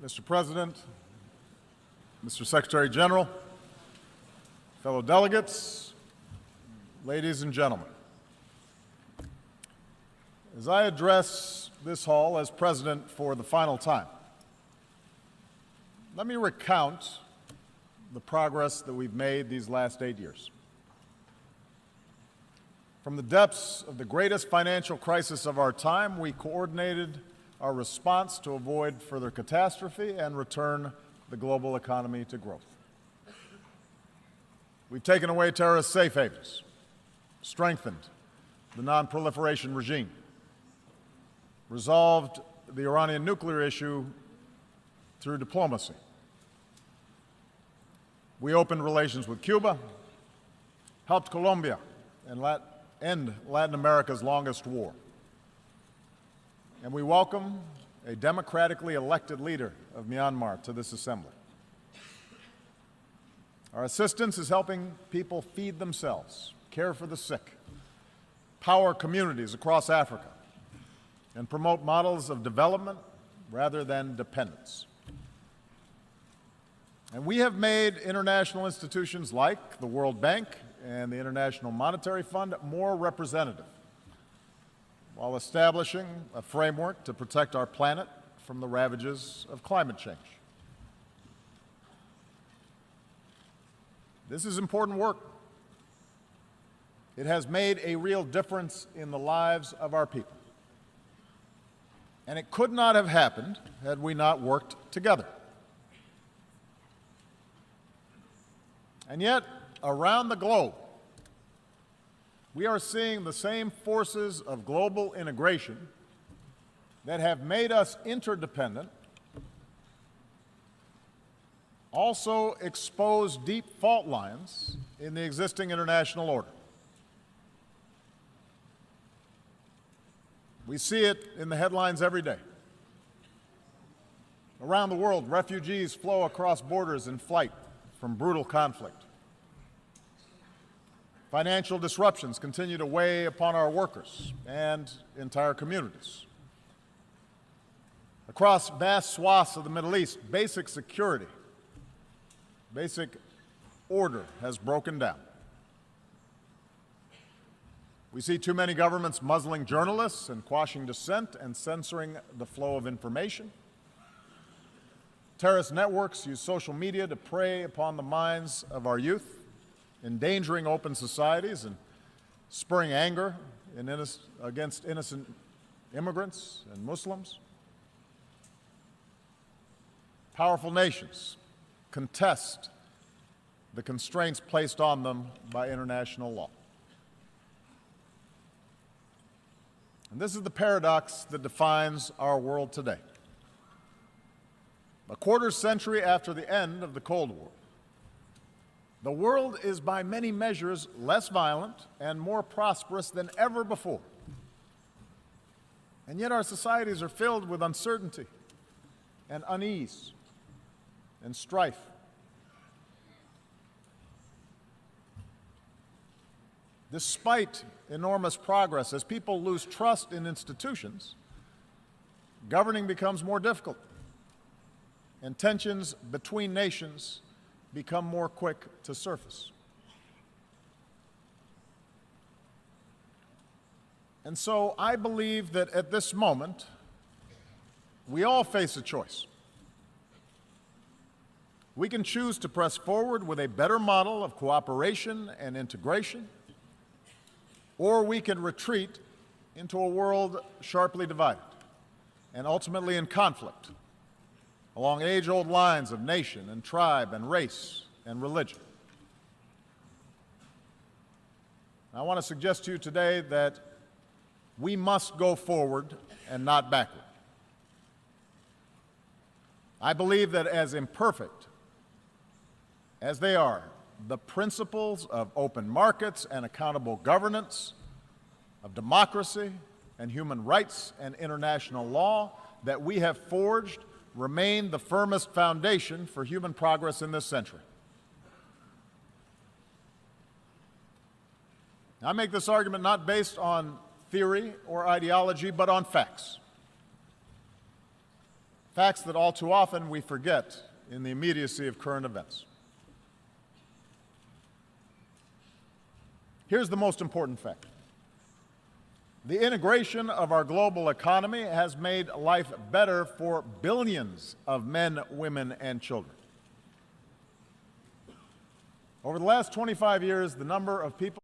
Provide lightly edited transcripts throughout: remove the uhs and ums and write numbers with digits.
Mr. President, Mr. Secretary General, fellow delegates, ladies and gentlemen. As I address this hall as President for the final time, let me recount the progress that we've made these last 8 years. From the depths of the greatest financial crisis of our time, we coordinated our response to avoid further catastrophe and return the global economy to growth. We've taken away terrorist safe havens, strengthened the non-proliferation regime, resolved the Iranian nuclear issue through diplomacy. We opened relations with Cuba, helped Colombia end Latin America's longest war. And we welcome a democratically elected leader of Myanmar to this assembly. Our assistance is helping people feed themselves, care for the sick, power communities across Africa, and promote models of development rather than dependence. And we have made international institutions like the World Bank and the International Monetary Fund more representative, while establishing a framework to protect our planet from the ravages of climate change. This is important work. It has made a real difference in the lives of our people. And it could not have happened had we not worked together. And yet, around the globe, we are seeing the same forces of global integration that have made us interdependent also expose deep fault lines in the existing international order. We see it in the headlines every day. Around the world, refugees flow across borders in flight from brutal conflict. Financial disruptions continue to weigh upon our workers and entire communities. Across vast swaths of the Middle East, basic security, basic order has broken down. We see too many governments muzzling journalists and quashing dissent and censoring the flow of information. Terrorist networks use social media to prey upon the minds of our youth, endangering open societies and spurring anger against innocent immigrants and Muslims. Powerful nations contest the constraints placed on them by international law. And this is the paradox that defines our world today. A quarter century after the end of the Cold War, the world is by many measures less violent and more prosperous than ever before. And yet our societies are filled with uncertainty and unease and strife. Despite enormous progress, as people lose trust in institutions, governing becomes more difficult, and tensions between nations become more quick to surface. And so I believe that at this moment, we all face a choice. We can choose to press forward with a better model of cooperation and integration, or we can retreat into a world sharply divided and ultimately in conflict along age-old lines of nation and tribe and race and religion. I want to suggest to you today that we must go forward and not backward. I believe that as imperfect as they are, the principles of open markets and accountable governance, of democracy and human rights and international law that we have forged remain the firmest foundation for human progress in this century. I make this argument not based on theory or ideology, but on facts. facts that all too often we forget in the immediacy of current events. Here's the most important fact. The integration of our global economy has made life better for billions of men, women, and children. Over the last 25 years, the number of people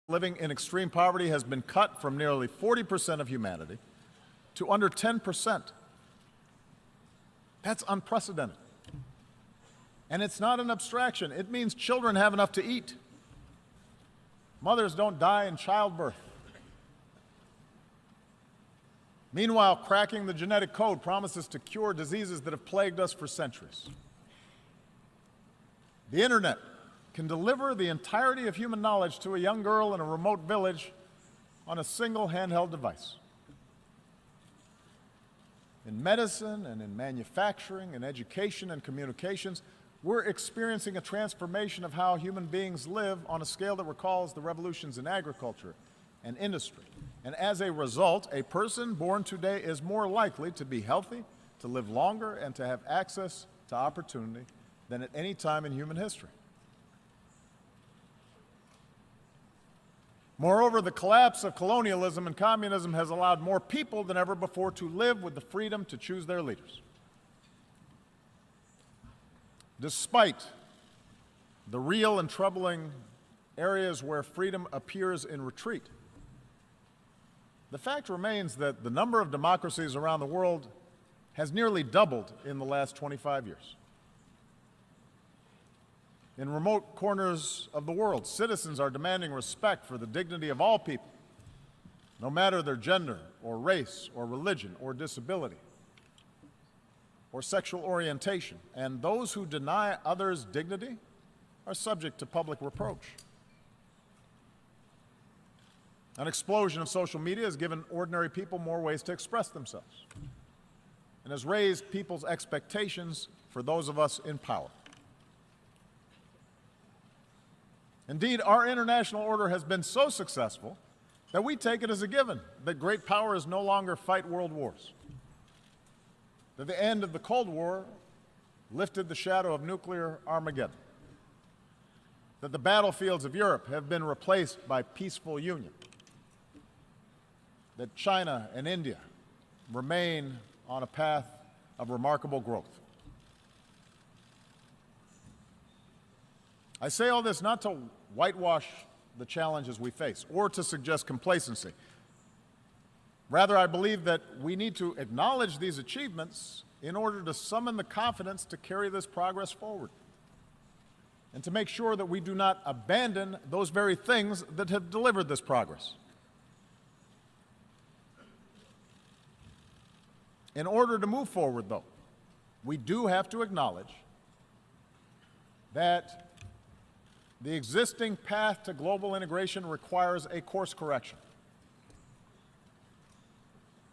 living in extreme poverty has been cut from nearly 40% of humanity to under 10%. That's unprecedented. And it's not an abstraction. It means children have enough to eat. Mothers don't die in childbirth. Meanwhile, cracking the genetic code promises to cure diseases that have plagued us for centuries. The internet can deliver the entirety of human knowledge to a young girl in a remote village on a single handheld device. In medicine and in manufacturing and education and communications, we're experiencing a transformation of how human beings live on a scale that recalls the revolutions in agriculture and industry. And as a result, a person born today is more likely to be healthy, to live longer, and to have access to opportunity than at any time in human history. Moreover, the collapse of colonialism and communism has allowed more people than ever before to live with the freedom to choose their leaders. Despite the real and troubling areas where freedom appears in retreat, the fact remains that the number of democracies around the world has nearly doubled in the last 25 years. In remote corners of the world, citizens are demanding respect for the dignity of all people, no matter their gender or race or religion or disability or sexual orientation, and those who deny others dignity are subject to public reproach. An explosion of social media has given ordinary people more ways to express themselves and has raised people's expectations for those of us in power. Indeed, our international order has been so successful that we take it as a given that great powers no longer fight world wars, that the end of the Cold War lifted the shadow of nuclear Armageddon, that the battlefields of Europe have been replaced by peaceful union, that China and India remain on a path of remarkable growth. I say all this not to whitewash the challenges we face or to suggest complacency. Rather, I believe that we need to acknowledge these achievements in order to summon the confidence to carry this progress forward and to make sure that we do not abandon those very things that have delivered this progress. In order to move forward, though, we do have to acknowledge that the existing path to global integration requires a course correction.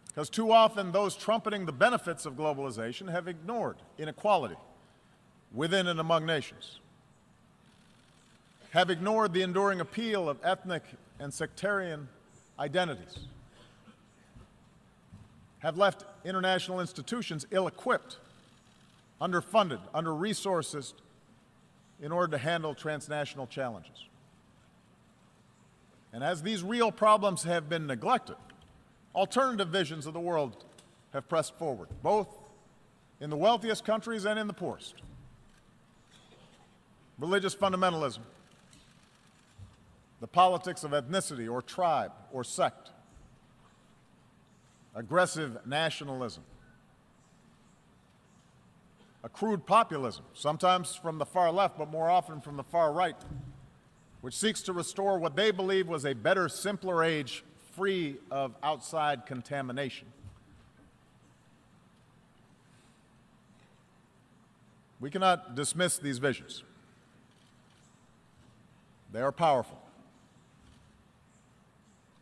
Because too often those trumpeting the benefits of globalization have ignored inequality within and among nations, have ignored the enduring appeal of ethnic and sectarian identities, have left international institutions ill-equipped, underfunded, under-resourced in order to handle transnational challenges. And as these real problems have been neglected, alternative visions of the world have pressed forward, both in the wealthiest countries and in the poorest. Religious fundamentalism, the politics of ethnicity or tribe or sect, aggressive nationalism, a crude populism, sometimes from the far left, but more often from the far right, which seeks to restore what they believe was a better, simpler age free of outside contamination. We cannot dismiss these visions. They are powerful.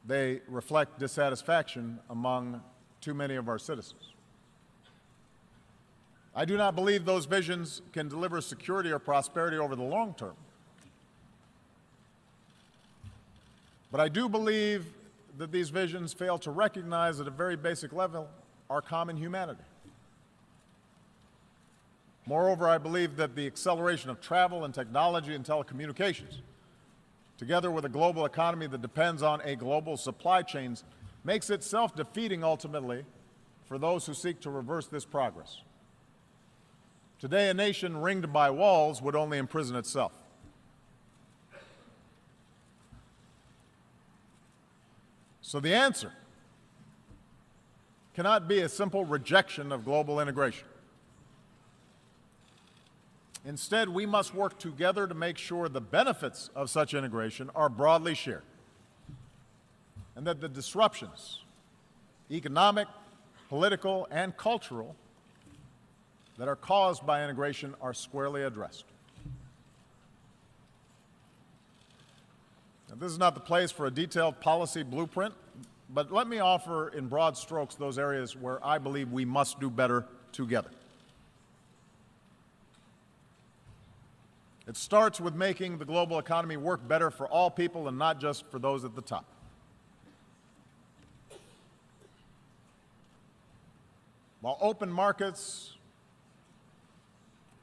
They reflect dissatisfaction among too many of our citizens. I do not believe those visions can deliver security or prosperity over the long term. But I do believe that these visions fail to recognize at a very basic level our common humanity. Moreover, I believe that the acceleration of travel and technology and telecommunications, together with a global economy that depends on a global supply chains, makes it self-defeating ultimately for those who seek to reverse this progress. Today, a nation ringed by walls would only imprison itself. So the answer cannot be a simple rejection of global integration. Instead, we must work together to make sure the benefits of such integration are broadly shared, and that the disruptions, economic, political, and cultural, that are caused by integration are squarely addressed. Now, this is not the place for a detailed policy blueprint, but let me offer in broad strokes those areas where I believe we must do better together. It starts with making the global economy work better for all people and not just for those at the top. While open markets,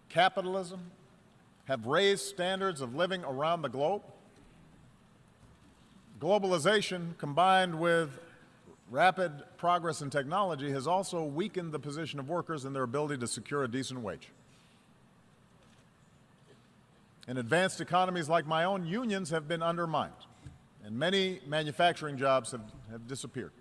capitalism have raised standards of living around the globe, globalization combined with rapid progress in technology has also weakened the position of workers and their ability to secure a decent wage. In advanced economies like my own, unions have been undermined, and many manufacturing jobs have disappeared.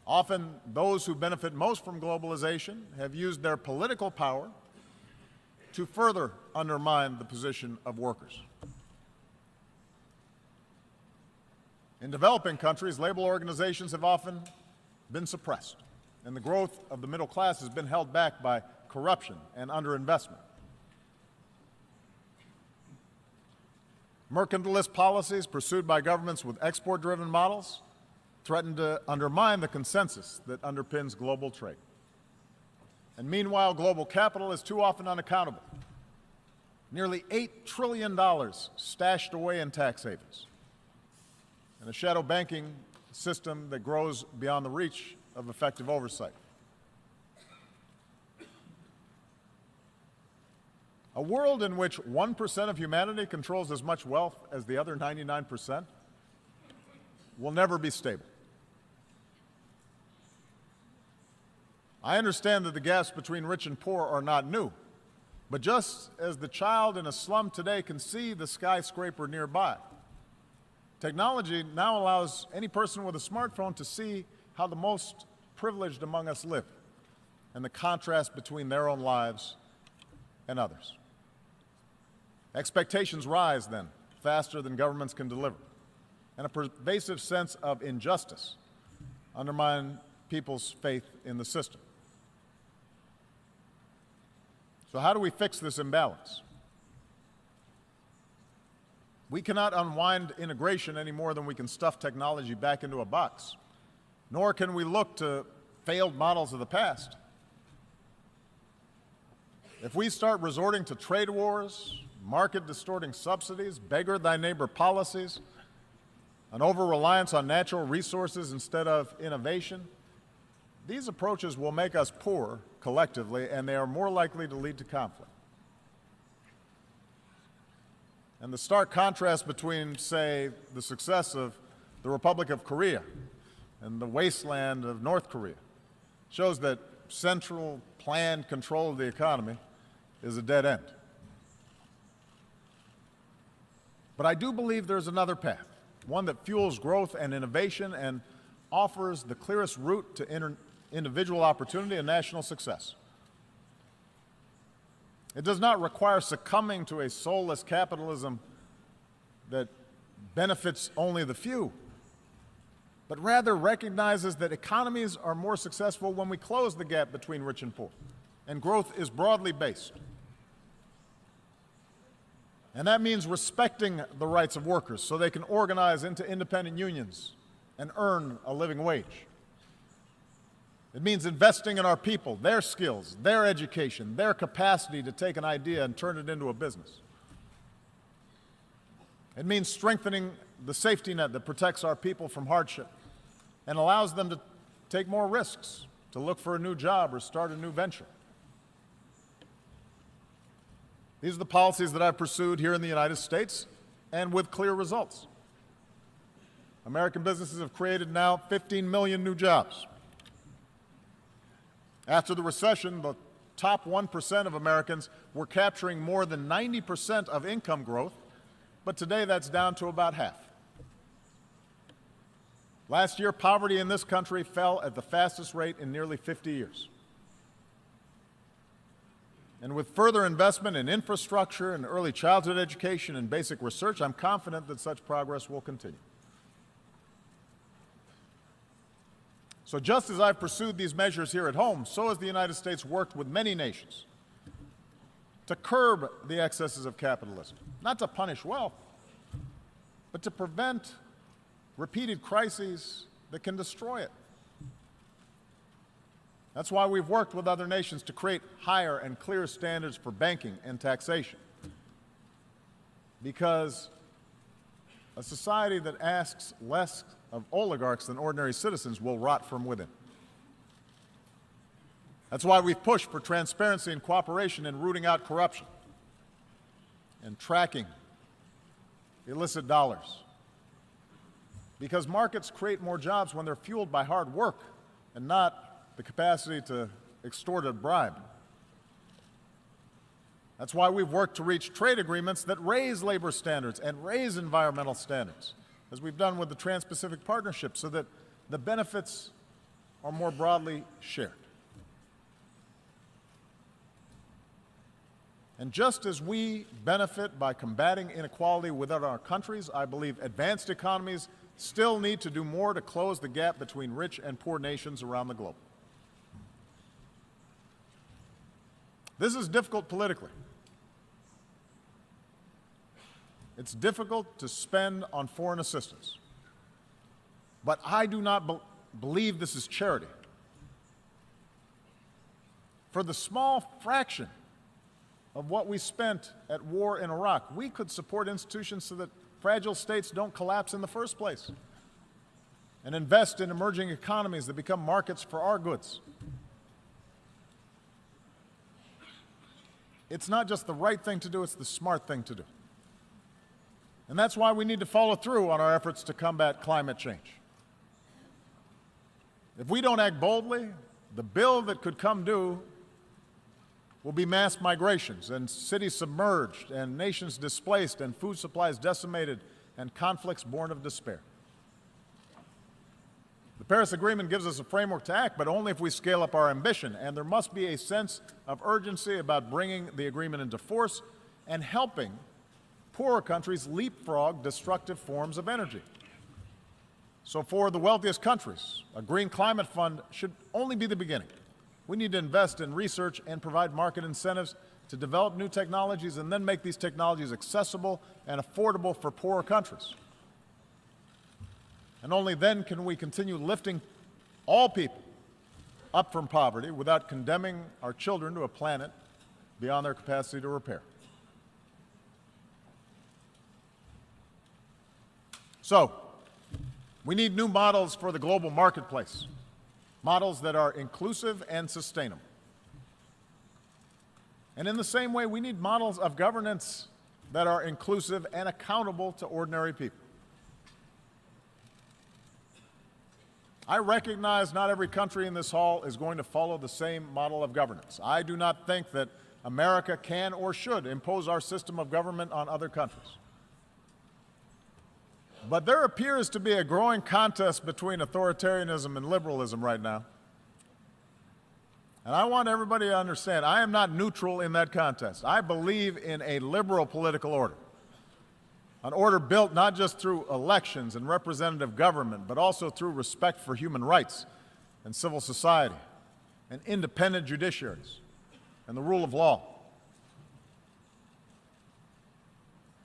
Often, those who benefit most from globalization have used their political power to further undermine the position of workers. In developing countries, labor organizations have often been suppressed, and the growth of the middle class has been held back by corruption and underinvestment. Mercantilist policies pursued by governments with export-driven models threaten to undermine the consensus that underpins global trade. And meanwhile, global capital is too often unaccountable. Nearly $8 trillion stashed away in tax havens, and a shadow banking system that grows beyond the reach of effective oversight. A world in which 1% of humanity controls as much wealth as the other 99% will never be stable. I understand that the gaps between rich and poor are not new, but just as the child in a slum today can see the skyscraper nearby, technology now allows any person with a smartphone to see how the most privileged among us live and the contrast between their own lives and others. Expectations rise then, faster than governments can deliver, and a pervasive sense of injustice undermines people's faith in the system. So how do we fix this imbalance? We cannot unwind integration any more than we can stuff technology back into a box, nor can we look to failed models of the past. If we start resorting to trade wars, market-distorting subsidies, beggar-thy-neighbor policies, an over-reliance on natural resources instead of innovation, these approaches will make us poor collectively, and they are more likely to lead to conflict. And the stark contrast between, say, the success of the Republic of Korea and the wasteland of North Korea shows that central planned control of the economy is a dead end. But I do believe there's another path, one that fuels growth and innovation and offers the clearest route to individual opportunity and national success. It does not require succumbing to a soulless capitalism that benefits only the few, but rather recognizes that economies are more successful when we close the gap between rich and poor, and growth is broadly based. And that means respecting the rights of workers so they can organize into independent unions and earn a living wage. It means investing in our people, their skills, their education, their capacity to take an idea and turn it into a business. It means strengthening the safety net that protects our people from hardship and allows them to take more risks to look for a new job or start a new venture. These are the policies that I've pursued here in the United States, and with clear results. American businesses have created now 15 million new jobs. After the recession, the top 1% of Americans were capturing more than 90% of income growth, but today that's down to about half. Last year, poverty in this country fell at the fastest rate in nearly 50 years. And with further investment in infrastructure and early childhood education and basic research, I'm confident that such progress will continue. So just as I've pursued these measures here at home, so has the United States worked with many nations to curb the excesses of capitalism, not to punish wealth, but to prevent repeated crises that can destroy it. That's why we've worked with other nations to create higher and clearer standards for banking and taxation. Because a society that asks less of oligarchs than ordinary citizens will rot from within. That's why we've pushed for transparency and cooperation in rooting out corruption and tracking illicit dollars. Because markets create more jobs when they're fueled by hard work and not the capacity to extort a bribe. That's why we've worked to reach trade agreements that raise labor standards and raise environmental standards, as we've done with the Trans-Pacific Partnership, so that the benefits are more broadly shared. And just as we benefit by combating inequality within our countries, I believe advanced economies still need to do more to close the gap between rich and poor nations around the globe. This is difficult politically. It's difficult to spend on foreign assistance. But I do not believe this is charity. For the small fraction of what we spent at war in Iraq, we could support institutions so that fragile states don't collapse in the first place, and invest in emerging economies that become markets for our goods. It's not just the right thing to do, it's the smart thing to do. And that's why we need to follow through on our efforts to combat climate change. If we don't act boldly, the bill that could come due will be mass migrations and cities submerged and nations displaced and food supplies decimated and conflicts born of despair. The Paris Agreement gives us a framework to act, but only if we scale up our ambition, and there must be a sense of urgency about bringing the agreement into force and helping poorer countries leapfrog destructive forms of energy. So for the wealthiest countries, a green climate fund should only be the beginning. We need to invest in research and provide market incentives to develop new technologies and then make these technologies accessible and affordable for poorer countries. And only then can we continue lifting all people up from poverty without condemning our children to a planet beyond their capacity to repair. So, we need new models for the global marketplace, models that are inclusive and sustainable. And in the same way, we need models of governance that are inclusive and accountable to ordinary people. I recognize not every country in this hall is going to follow the same model of governance. I do not think that America can or should impose our system of government on other countries. But there appears to be a growing contest between authoritarianism and liberalism right now. And I want everybody to understand, I am not neutral in that contest. I believe in a liberal political order, an order built not just through elections and representative government, but also through respect for human rights and civil society and independent judiciaries and the rule of law.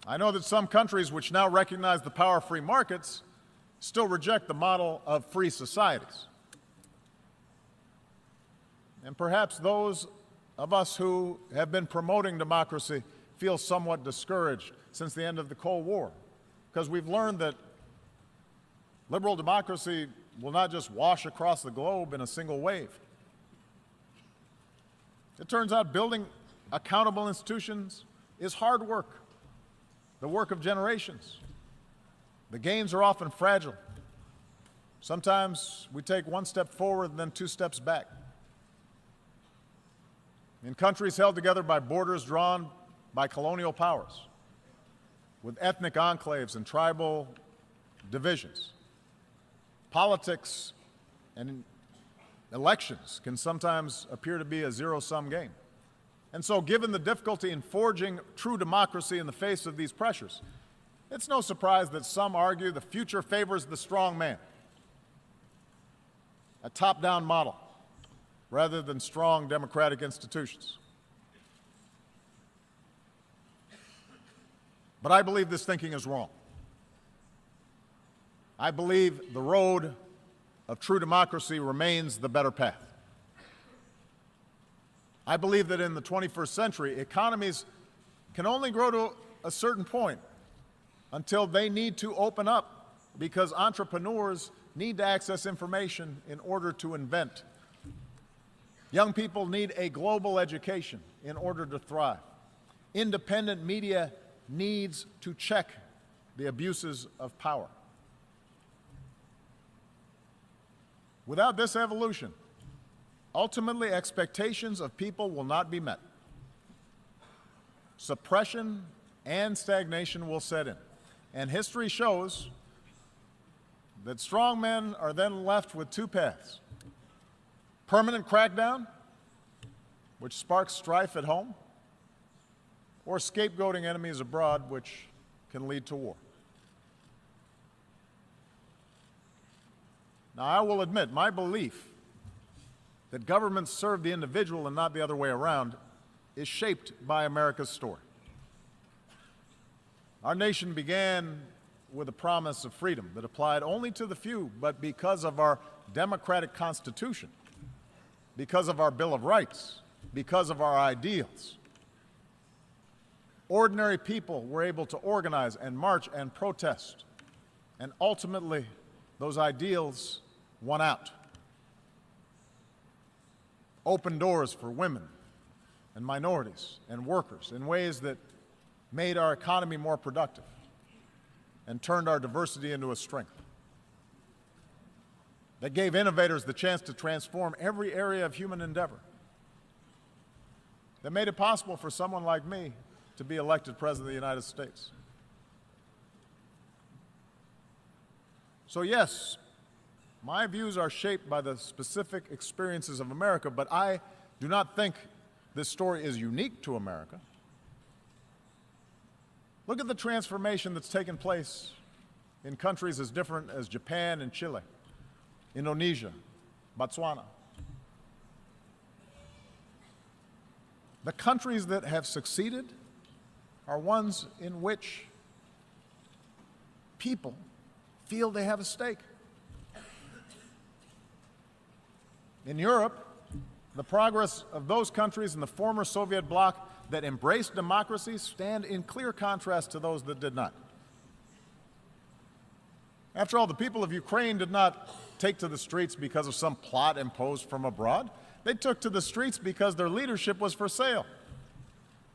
I know that some countries which now recognize the power of free markets still reject the model of free societies. And perhaps those of us who have been promoting democracy feel somewhat discouraged since the end of the Cold War, because we've learned that liberal democracy will not just wash across the globe in a single wave. It turns out building accountable institutions is hard work, the work of generations. The gains are often fragile. Sometimes we take one step forward and then two steps back. In countries held together by borders drawn by colonial powers, with ethnic enclaves and tribal divisions, politics and elections can sometimes appear to be a zero-sum game. And so, given the difficulty in forging true democracy in the face of these pressures, it's no surprise that some argue the future favors the strong man, a top-down model, rather than strong democratic institutions. But I believe this thinking is wrong. I believe the road of true democracy remains the better path. I believe that in the 21st century, economies can only grow to a certain point until they need to open up, because entrepreneurs need to access information in order to invent. Young people need a global education in order to thrive. Independent media needs to check the abuses of power. Without this evolution, ultimately expectations of people will not be met. Suppression and stagnation will set in. And history shows that strong men are then left with two paths: permanent crackdown, which sparks strife at home, or scapegoating enemies abroad, which can lead to war. Now, I will admit, my belief that governments serve the individual and not the other way around is shaped by America's story. Our nation began with a promise of freedom that applied only to the few, but because of our democratic Constitution, because of our Bill of Rights, because of our ideals, ordinary people were able to organize and march and protest, and ultimately those ideals won out. Open doors for women and minorities and workers in ways that made our economy more productive and turned our diversity into a strength. That gave innovators the chance to transform every area of human endeavor. That made it possible for someone like me to be elected President of the United States. So yes, my views are shaped by the specific experiences of America, but I do not think this story is unique to America. Look at the transformation that's taken place in countries as different as Japan and Chile, Indonesia, Botswana. The countries that have succeeded are ones in which people feel they have a stake. In Europe, the progress of those countries in the former Soviet bloc that embraced democracy stand in clear contrast to those that did not. After all, the people of Ukraine did not take to the streets because of some plot imposed from abroad. They took to the streets because their leadership was for sale,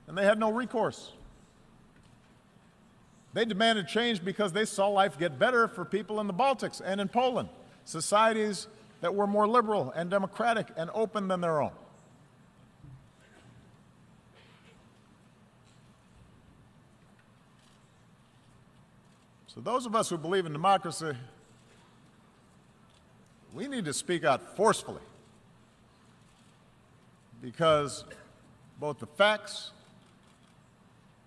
and they had no recourse. They demanded change because they saw life get better for people in the Baltics and in Poland, societies that were more liberal and democratic and open than their own. So those of us who believe in democracy, we need to speak out forcefully, because both the facts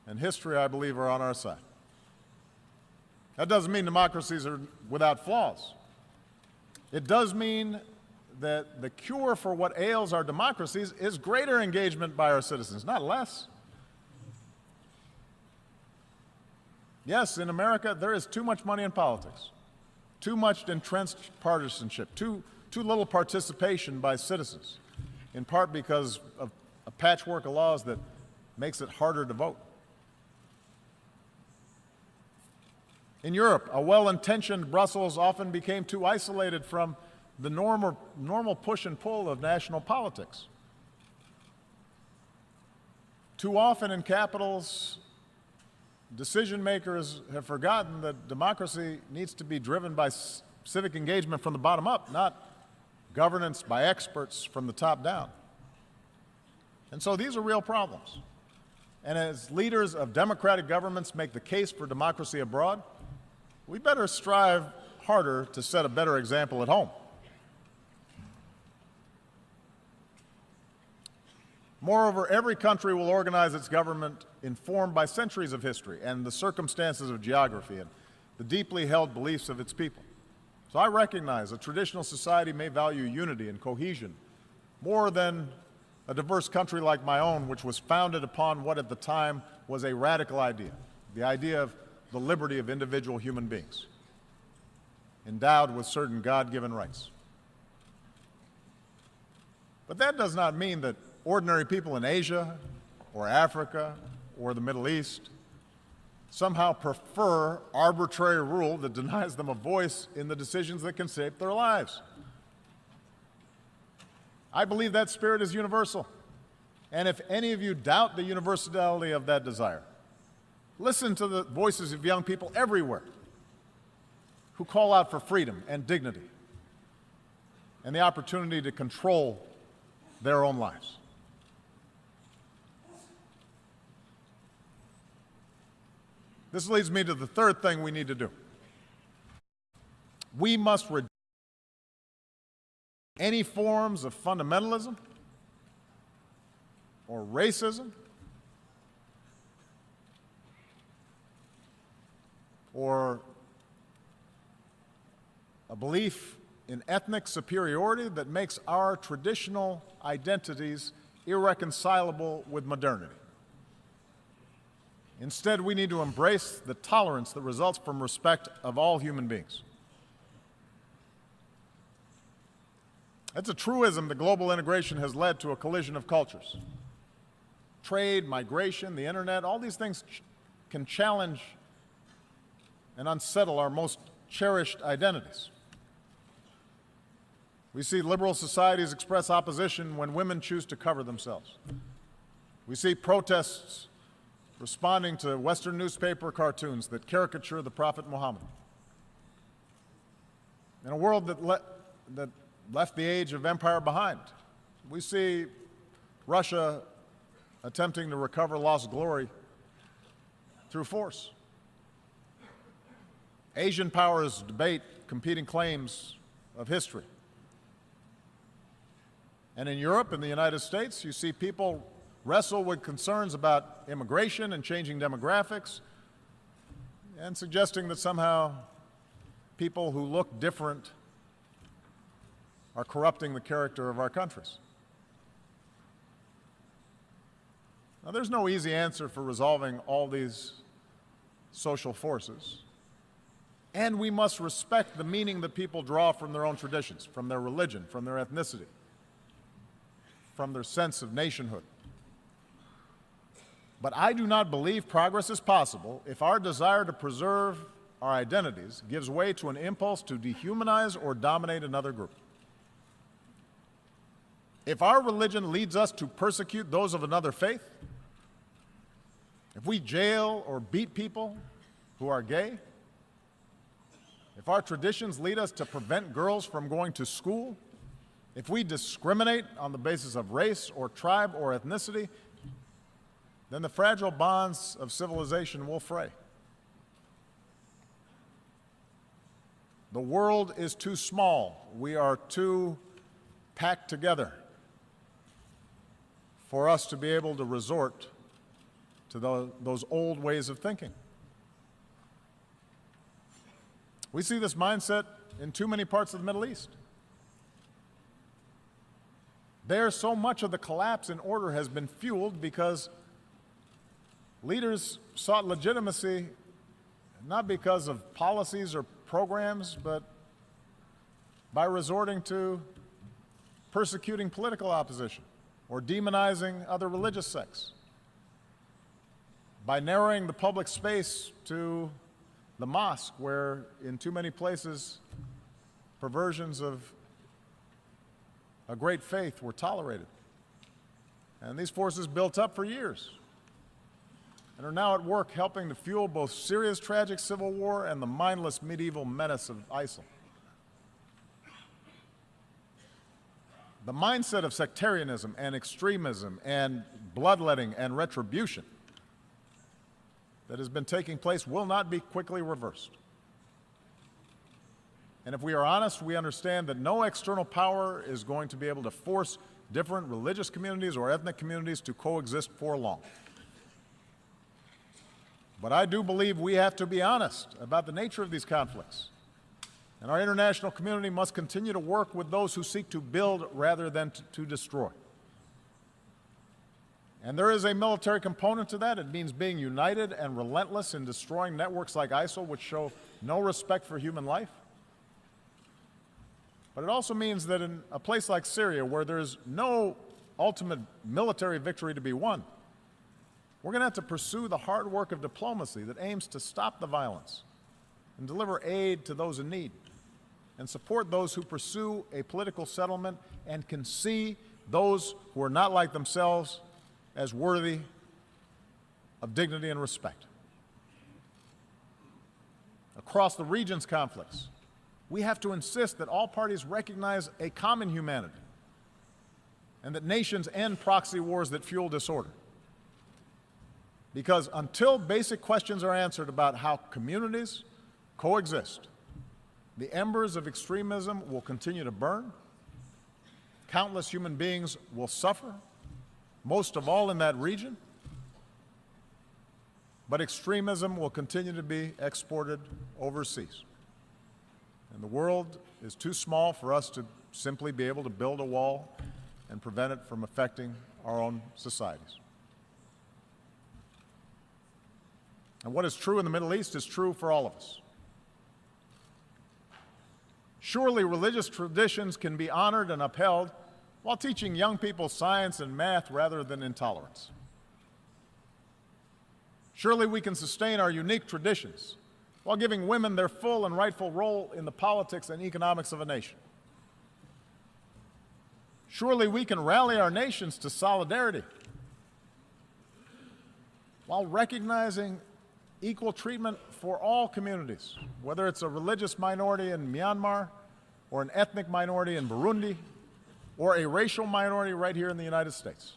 and history, I believe, are on our side. That doesn't mean democracies are without flaws. It does mean that the cure for what ails our democracies is greater engagement by our citizens, not less. Yes, in America, there is too much money in politics, too much entrenched partisanship, too little participation by citizens, in part because of a patchwork of laws that makes it harder to vote. In Europe, a well-intentioned Brussels often became too isolated from the normal push and pull of national politics. Too often in capitals, decision makers have forgotten that democracy needs to be driven by civic engagement from the bottom up, not governance by experts from the top down. And so these are real problems. And as leaders of democratic governments make the case for democracy abroad, we better strive harder to set a better example at home. Moreover, every country will organize its government informed by centuries of history and the circumstances of geography and the deeply held beliefs of its people. So I recognize a traditional society may value unity and cohesion more than a diverse country like my own, which was founded upon what at the time was a radical idea, the idea of the liberty of individual human beings, endowed with certain God-given rights. But that does not mean that ordinary people in Asia or Africa or the Middle East somehow prefer arbitrary rule that denies them a voice in the decisions that can shape their lives. I believe that spirit is universal. And if any of you doubt the universality of that desire, listen to the voices of young people everywhere who call out for freedom and dignity and the opportunity to control their own lives. This leads me to the third thing we need to do. We must reject any forms of fundamentalism or racism or a belief in ethnic superiority that makes our traditional identities irreconcilable with modernity. Instead, we need to embrace the tolerance that results from respect of all human beings. It's a truism that global integration has led to a collision of cultures. Trade, migration, the internet, all these things can challenge and unsettle our most cherished identities. We see liberal societies express opposition when women choose to cover themselves. We see protests responding to Western newspaper cartoons that caricature the Prophet Muhammad. In a world that left the age of empire behind, we see Russia attempting to recover lost glory through force. Asian powers debate competing claims of history. And in Europe and the United States, you see people wrestle with concerns about immigration and changing demographics and suggesting that somehow people who look different are corrupting the character of our countries. Now, there's no easy answer for resolving all these social forces, and we must respect the meaning that people draw from their own traditions, from their religion, from their ethnicity, from their sense of nationhood. But I do not believe progress is possible if our desire to preserve our identities gives way to an impulse to dehumanize or dominate another group. If our religion leads us to persecute those of another faith, if we jail or beat people who are gay, if our traditions lead us to prevent girls from going to school, if we discriminate on the basis of race or tribe or ethnicity, then the fragile bonds of civilization will fray. The world is too small. We are too packed together for us to be able to resort to those old ways of thinking. We see this mindset in too many parts of the Middle East. There, so much of the collapse in order has been fueled because leaders sought legitimacy not because of policies or programs, but by resorting to persecuting political opposition or demonizing other religious sects, by narrowing the public space to the mosque, where in too many places perversions of a great faith were tolerated. And these forces built up for years. and are now at work helping to fuel both Syria's tragic civil war and the mindless medieval menace of ISIL. The mindset of sectarianism and extremism and bloodletting and retribution that has been taking place will not be quickly reversed. And if we are honest, we understand that no external power is going to be able to force different religious communities or ethnic communities to coexist for long. But I do believe we have to be honest about the nature of these conflicts. And our international community must continue to work with those who seek to build rather than to destroy. And there is a military component to that. It means being united and relentless in destroying networks like ISIL, which show no respect for human life. But it also means that in a place like Syria, where there's no ultimate military victory to be won, we're going to have to pursue the hard work of diplomacy that aims to stop the violence and deliver aid to those in need and support those who pursue a political settlement and can see those who are not like themselves as worthy of dignity and respect. Across the region's conflicts, we have to insist that all parties recognize a common humanity and that nations end proxy wars that fuel disorder. Because until basic questions are answered about how communities coexist, the embers of extremism will continue to burn, countless human beings will suffer, most of all in that region, but extremism will continue to be exported overseas. And the world is too small for us to simply be able to build a wall and prevent it from affecting our own societies. And what is true in the Middle East is true for all of us. Surely religious traditions can be honored and upheld while teaching young people science and math rather than intolerance. Surely we can sustain our unique traditions while giving women their full and rightful role in the politics and economics of a nation. Surely we can rally our nations to solidarity while recognizing equal treatment for all communities, whether it's a religious minority in Myanmar or an ethnic minority in Burundi or a racial minority right here in the United States.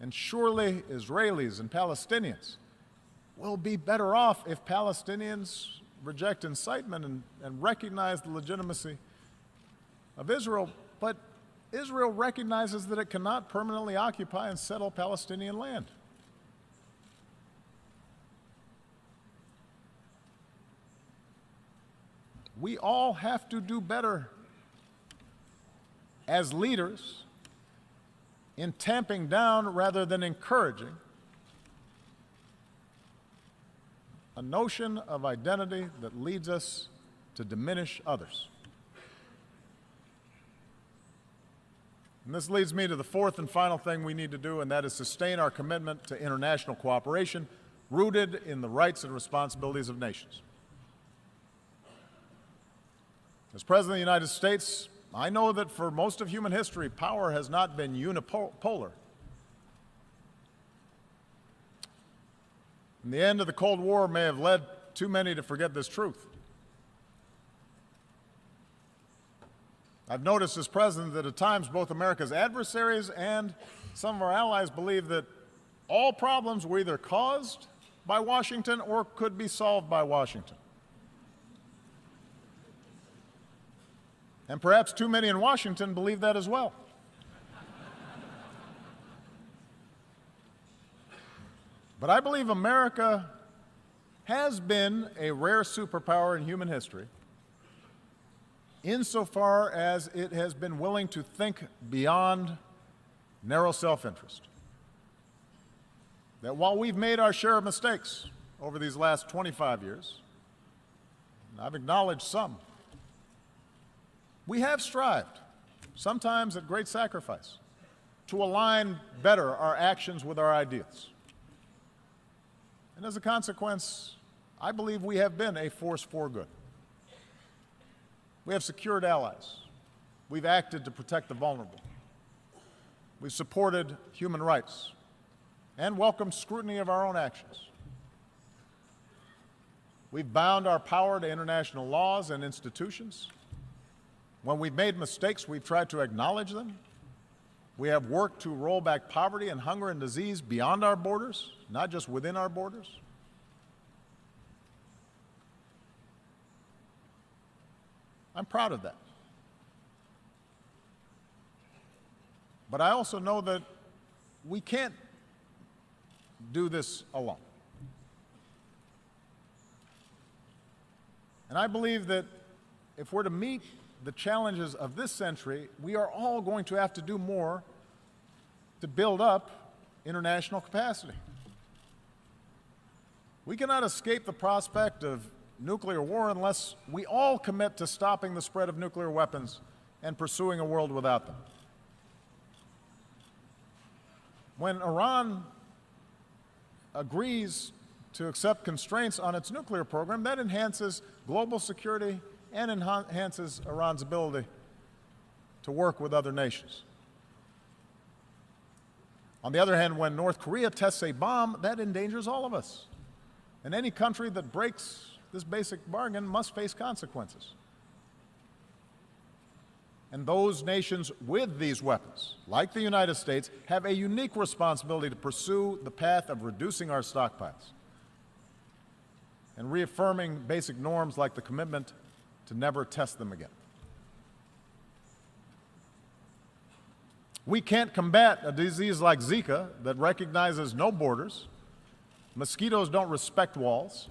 And surely Israelis and Palestinians will be better off if Palestinians reject incitement and recognize the legitimacy of Israel, but Israel recognizes that it cannot permanently occupy and settle Palestinian land. We all have to do better as leaders in tamping down rather than encouraging a notion of identity that leads us to diminish others. And this leads me to the fourth and final thing we need to do, and that is sustain our commitment to international cooperation rooted in the rights and responsibilities of nations. As President of the United States, I know that for most of human history, power has not been unipolar. And the end of the Cold War may have led too many to forget this truth. I've noticed as president that at times both America's adversaries and some of our allies believe that all problems were either caused by Washington or could be solved by Washington. And perhaps too many in Washington believe that as well. But I believe America has been a rare superpower in human history insofar as it has been willing to think beyond narrow self-interest. That while we've made our share of mistakes over these last 25 years, and I've acknowledged some, we have strived, sometimes at great sacrifice, to align better our actions with our ideals. And as a consequence, I believe we have been a force for good. We have secured allies. We've acted to protect the vulnerable. We've supported human rights. and welcome scrutiny of our own actions. We've bound our power to international laws and institutions. When we've made mistakes, we've tried to acknowledge them. We have worked to roll back poverty and hunger and disease beyond our borders, not just within our borders. I'm proud of that. But I also know that we can't do this alone. And I believe that if we're to meet the challenges of this century, we are all going to have to do more to build up international capacity. We cannot escape the prospect of nuclear war unless we all commit to stopping the spread of nuclear weapons and pursuing a world without them. When Iran agrees to accept constraints on its nuclear program, that enhances global security and enhances Iran's ability to work with other nations. On the other hand, when North Korea tests a bomb, that endangers all of us. And any country that breaks this basic bargain must face consequences. And those nations with these weapons, like the United States, have a unique responsibility to pursue the path of reducing our stockpiles and reaffirming basic norms like the commitment to never test them again. We can't combat a disease like Zika that recognizes no borders. Mosquitoes don't respect walls,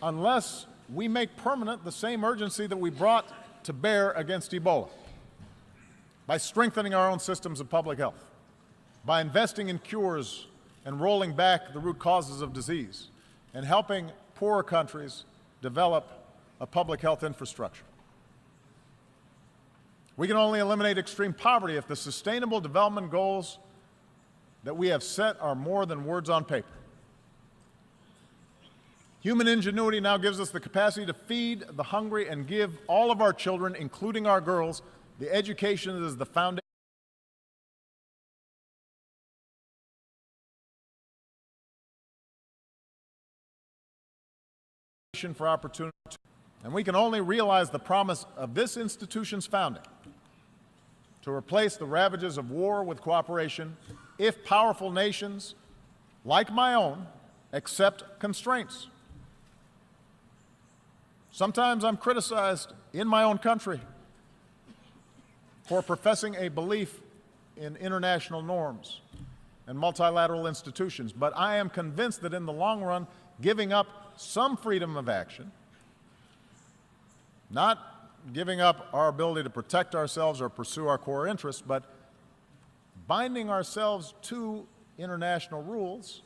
unless we make permanent the same urgency that we brought to bear against Ebola, by strengthening our own systems of public health, by investing in cures and rolling back the root causes of disease, and helping poorer countries develop a public health infrastructure. We can only eliminate extreme poverty if the sustainable development goals that we have set are more than words on paper. Human ingenuity now gives us the capacity to feed the hungry and give all of our children, including our girls, the education that is the foundation for opportunity. And we can only realize the promise of this institution's founding to replace the ravages of war with cooperation if powerful nations, like my own, accept constraints. Sometimes I'm criticized in my own country for professing a belief in international norms and multilateral institutions, but I am convinced that in the long run, giving up some freedom of action, not giving up our ability to protect ourselves or pursue our core interests, but binding ourselves to international rules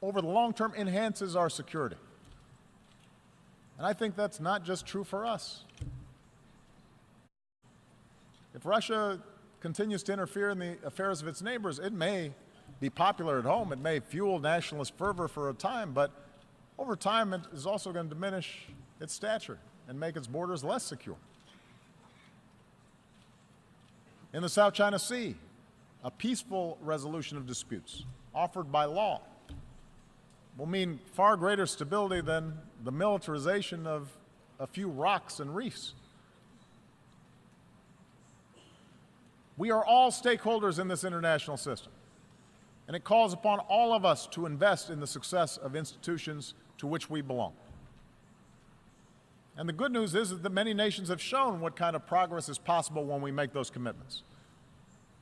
over the long term enhances our security. And I think that's not just true for us. If Russia continues to interfere in the affairs of its neighbors, it may be popular at home, it may fuel nationalist fervor for a time, but over time it is also going to diminish its stature and make its borders less secure. In the South China Sea, a peaceful resolution of disputes offered by law will mean far greater stability than the militarization of a few rocks and reefs. We are all stakeholders in this international system, and it calls upon all of us to invest in the success of institutions to which we belong. And the good news is that many nations have shown what kind of progress is possible when we make those commitments.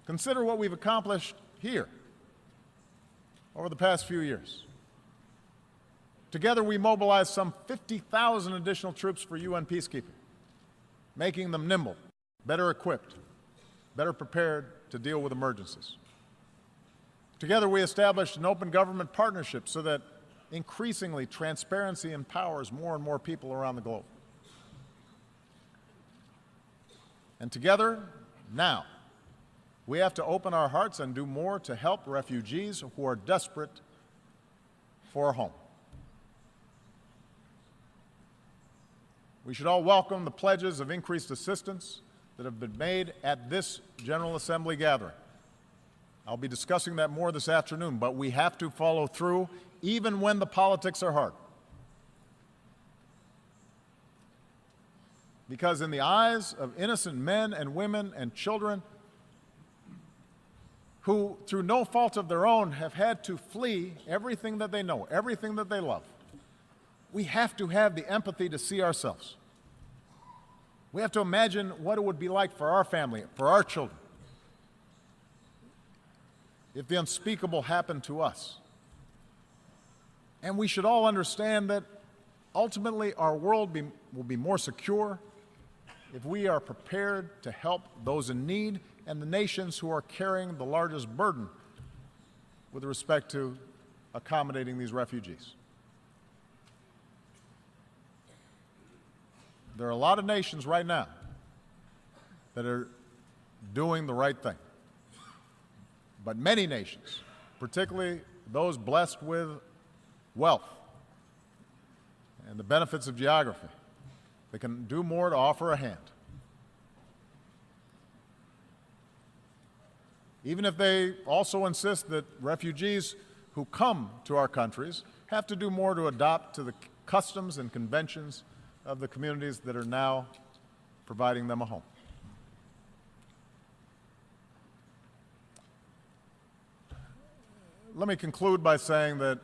Consider what we've accomplished here over the past few years. Together, we mobilized some 50,000 additional troops for UN peacekeeping, making them nimble, better equipped, better prepared to deal with emergencies. Together, we established an open government partnership so that increasingly transparency empowers more and more people around the globe. And together, now, we have to open our hearts and do more to help refugees who are desperate for a home. We should all welcome the pledges of increased assistance that have been made at this General Assembly gathering. I'll be discussing that more this afternoon, but we have to follow through even when the politics are hard. Because in the eyes of innocent men and women and children who, through no fault of their own, have had to flee everything that they know, everything that they love, we have to have the empathy to see ourselves. We have to imagine what it would be like for our family, for our children, if the unspeakable happened to us. And we should all understand that ultimately our world will be more secure if we are prepared to help those in need and the nations who are carrying the largest burden with respect to accommodating these refugees. There are a lot of nations right now that are doing the right thing. But many nations, particularly those blessed with wealth and the benefits of geography, they can do more to offer a hand. Even if they also insist that refugees who come to our countries have to do more to adopt to the customs and conventions of the communities that are now providing them a home. Let me conclude by saying that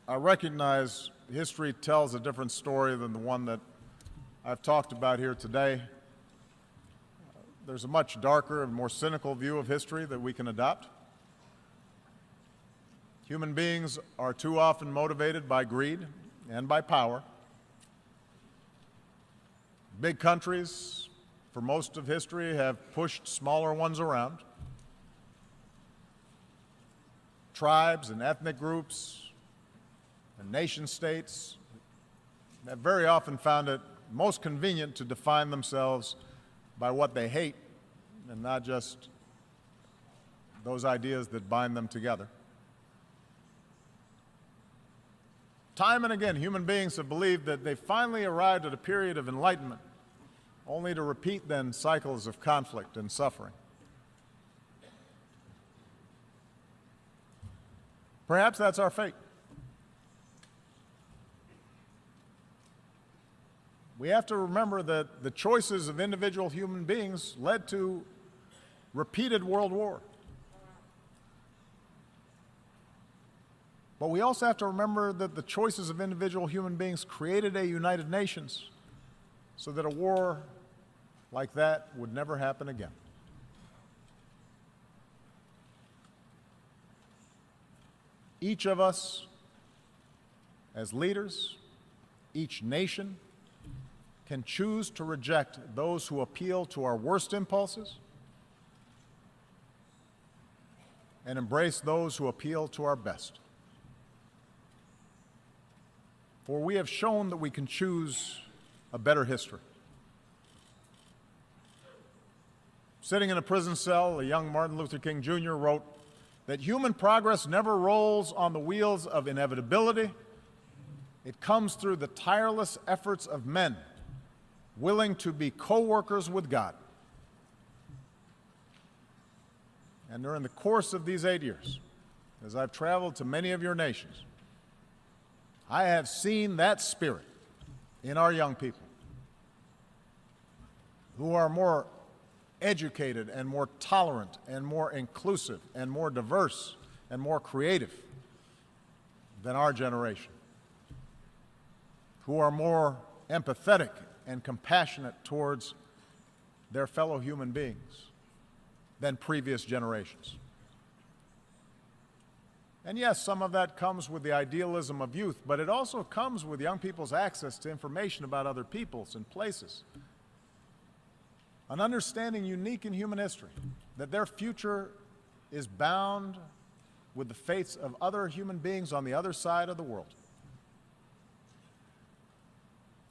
I recognize history tells a different story than the one that I've talked about here today. There's a much darker and more cynical view of history that we can adopt. Human beings are too often motivated by greed and by power. Big countries, for most of history, have pushed smaller ones around. Tribes and ethnic groups and nation states have very often found it most convenient to define themselves by what they hate and not just those ideas that bind them together. Time and again, human beings have believed that they finally arrived at a period of enlightenment, only to repeat then cycles of conflict and suffering. Perhaps that's our fate. We have to remember that the choices of individual human beings led to repeated world war. But we also have to remember that the choices of individual human beings created a United Nations so that a war like that would never happen again. Each of us, as leaders, each nation, can choose to reject those who appeal to our worst impulses and embrace those who appeal to our best. For we have shown that we can choose a better history. Sitting in a prison cell, a young Martin Luther King Jr. wrote that human progress never rolls on the wheels of inevitability. It comes through the tireless efforts of men willing to be co-workers with God. And during the course of these 8 years, as I've traveled to many of your nations, I have seen that spirit in our young people who are more educated and more tolerant and more inclusive and more diverse and more creative than our generation, who are more empathetic and compassionate towards their fellow human beings than previous generations. And yes, some of that comes with the idealism of youth, but it also comes with young people's access to information about other peoples and places. An understanding unique in human history, that their future is bound with the fates of other human beings on the other side of the world.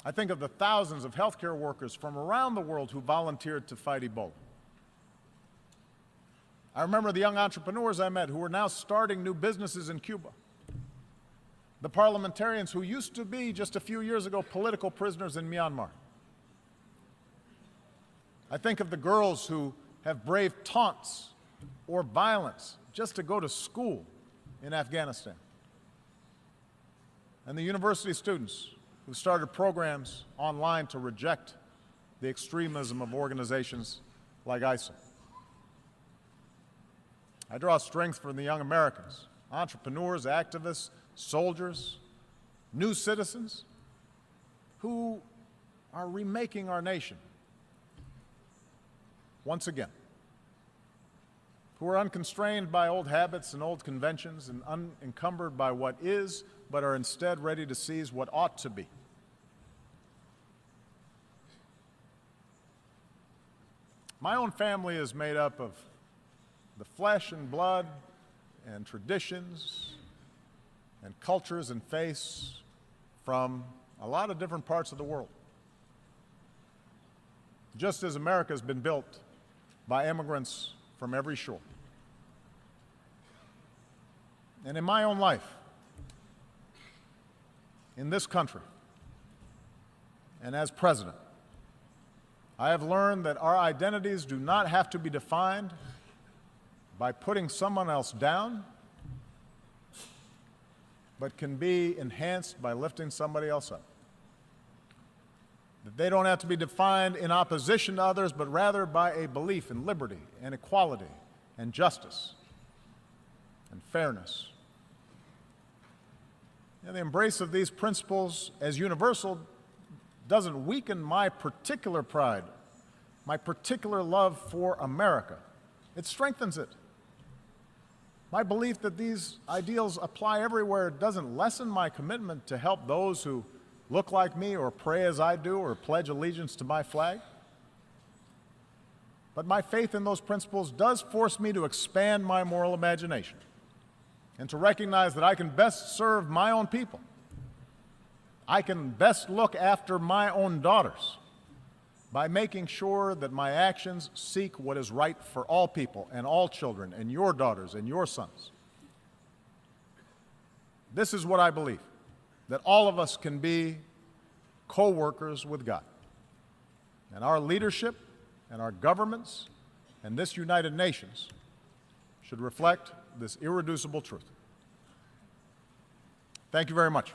I think of the thousands of healthcare workers from around the world who volunteered to fight Ebola. I remember the young entrepreneurs I met who are now starting new businesses in Cuba. The parliamentarians who used to be, just a few years ago, political prisoners in Myanmar. I think of the girls who have braved taunts or violence just to go to school in Afghanistan, and the university students who started programs online to reject the extremism of organizations like ISIL. I draw strength from the young Americans, entrepreneurs, activists, soldiers, new citizens who are remaking our nation once again, who are unconstrained by old habits and old conventions and unencumbered by what is, but are instead ready to seize what ought to be. My own family is made up of the flesh and blood and traditions and cultures and faiths from a lot of different parts of the world. Just as America has been built by immigrants from every shore. And in my own life, in this country, and as president, I have learned that our identities do not have to be defined by putting someone else down, but can be enhanced by lifting somebody else up. That they don't have to be defined in opposition to others, but rather by a belief in liberty and equality and justice and fairness. And the embrace of these principles as universal doesn't weaken my particular pride, my particular love for America. It strengthens it. My belief that these ideals apply everywhere doesn't lessen my commitment to help those who look like me or pray as I do or pledge allegiance to my flag. But my faith in those principles does force me to expand my moral imagination and to recognize that I can best serve my own people. I can best look after my own daughters by making sure that my actions seek what is right for all people and all children and your daughters and your sons. This is what I believe, that all of us can be co-workers with God. And our leadership and our governments and this United Nations should reflect this irreducible truth. Thank you very much.